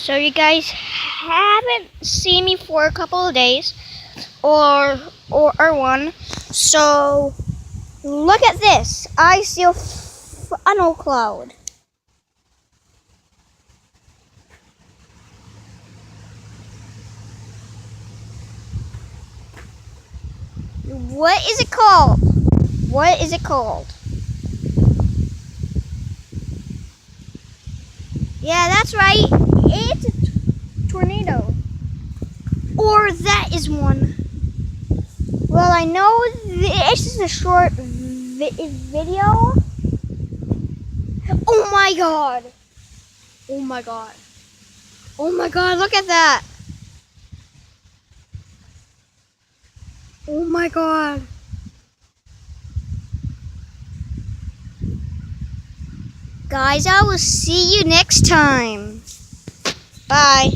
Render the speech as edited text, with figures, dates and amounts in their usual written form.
So you guys haven't seen me for a couple of days, or one. So look at this. I see a funnel cloud. What is it called? What is it called? Yeah, that's right. It's a tornado. Or that is one. Well, I know this is a short video. Oh my god. Oh my god. Oh my god, look at that. Oh my god. Guys, I will see you next time. Bye.